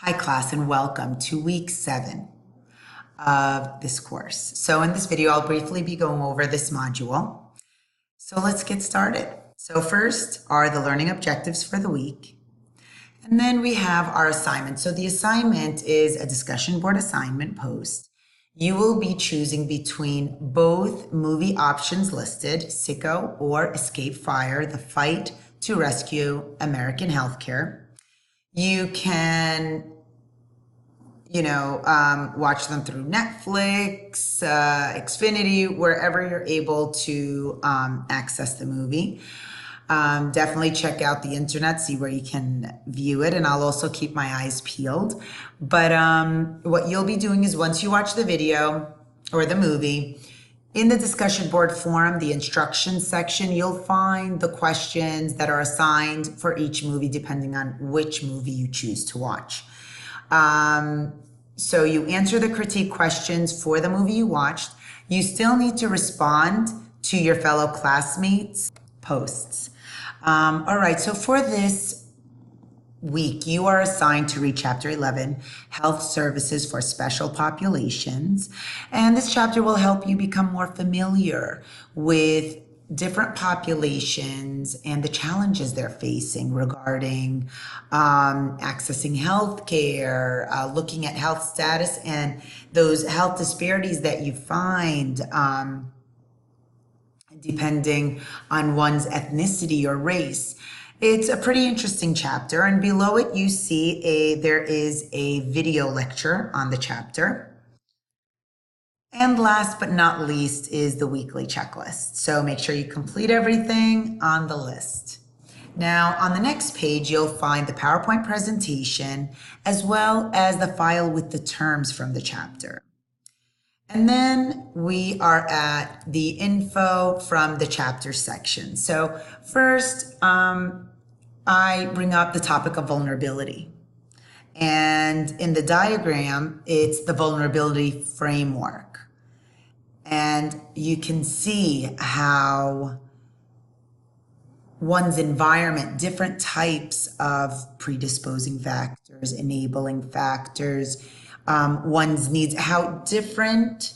Hi class and welcome to week 7 of this course. So in this video, I'll briefly be going over this module. So let's get started. So first are the learning objectives for the week. And then we have our assignment. So the assignment is a discussion board assignment post. You will be choosing between both movie options listed, Sicko or Escape Fire, the fight to rescue American healthcare. You can watch them through Netflix, Xfinity, wherever you're able to access the movie. Definitely check out the internet, see where you can view it, and I'll also keep my eyes peeled. But what you'll be doing is once you watch the video or the movie, in the discussion board forum, the instructions section, you'll find the questions that are assigned for each movie depending on which movie you choose to watch. So you answer the critique questions for the movie you watched. You still need to respond to your fellow classmates' posts. All right, so for this week, you are assigned to read Chapter 11, Health Services for Special Populations. And this chapter will help you become more familiar with different populations and the challenges they're facing regarding accessing health care, looking at health status and those health disparities that you find depending on one's ethnicity or race. It's a pretty interesting chapter, and below it you see there is a video lecture on the chapter. And last but not least is the weekly checklist. So make sure you complete everything on the list. Now, on the next page, you'll find the PowerPoint presentation as well as the file with the terms from the chapter. And then we are at the info from the chapter section. So first, I bring up the topic of vulnerability. And in the diagram, it's the vulnerability framework. And you can see how one's environment, different types of predisposing factors, enabling factors, one's needs, how different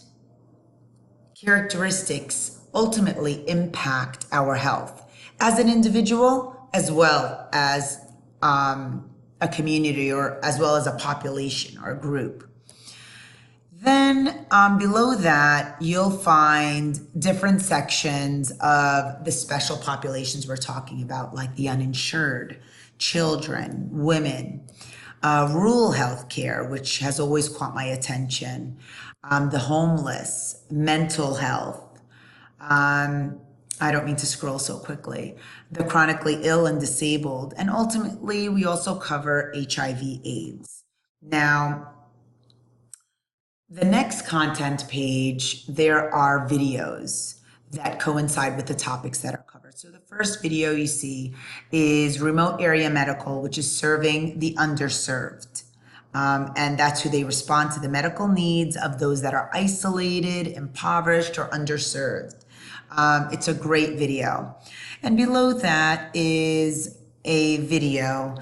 characteristics ultimately impact our health as an individual, as well as a community, or as well as a population or a group. Then below that, you'll find different sections of the special populations we're talking about, like the uninsured, children, women, rural health care, which has always caught my attention, the homeless, mental health. I don't mean to scroll so quickly. The chronically ill and disabled. And ultimately, we also cover HIV/AIDS. Now, the next content page, there are videos that coincide with the topics that are covered. So the first video you see is Remote Area Medical, which is serving the underserved. And that's who they respond to the medical needs of those that are isolated, impoverished, or underserved. It's a great video. And below that is a video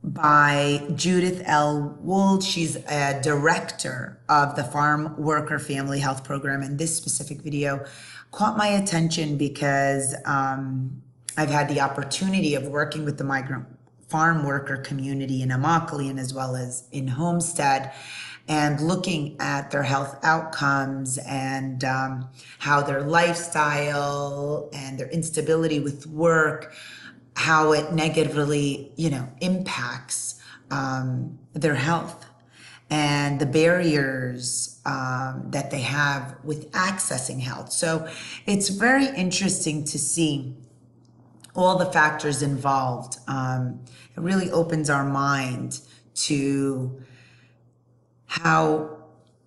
by Judith L. Wold. She's a director of the Farm Worker Family Health Program. And this specific video caught my attention because I've had the opportunity of working with the migrant farm worker community in Immokalee and as well as in Homestead, and looking at their health outcomes and how their lifestyle and their instability with work, how it negatively, impacts their health and the barriers that they have with accessing health. So it's very interesting to see all the factors involved. It really opens our mind to how,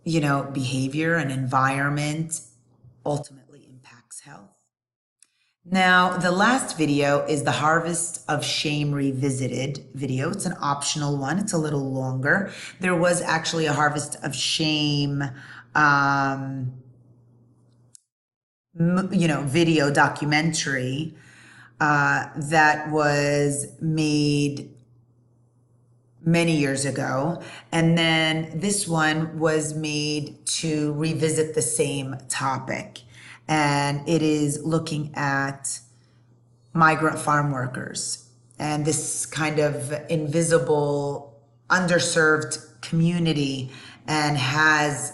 behavior and environment ultimately impacts health. Now, the last video is the Harvest of Shame Revisited video. It's an optional one. It's a little longer. There was actually a Harvest of Shame, video documentary that was made many years ago. And then this one was made to revisit the same topic. And it is looking at migrant farm workers and this kind of invisible, underserved community, and has,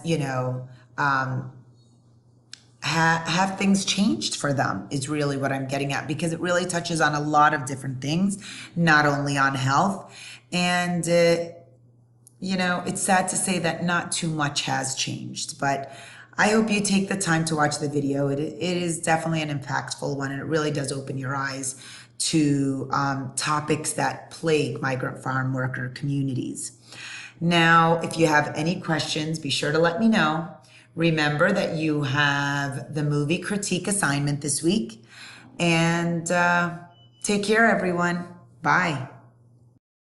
have things changed for them is really what I'm getting at, because it really touches on a lot of different things, not only on health. And, it's sad to say that not too much has changed, but I hope you take the time to watch the video. It is definitely an impactful one, and it really does open your eyes to topics that plague migrant farm worker communities. Now, if you have any questions, be sure to let me know. Remember that you have the movie critique assignment this week, and take care, everyone. Bye.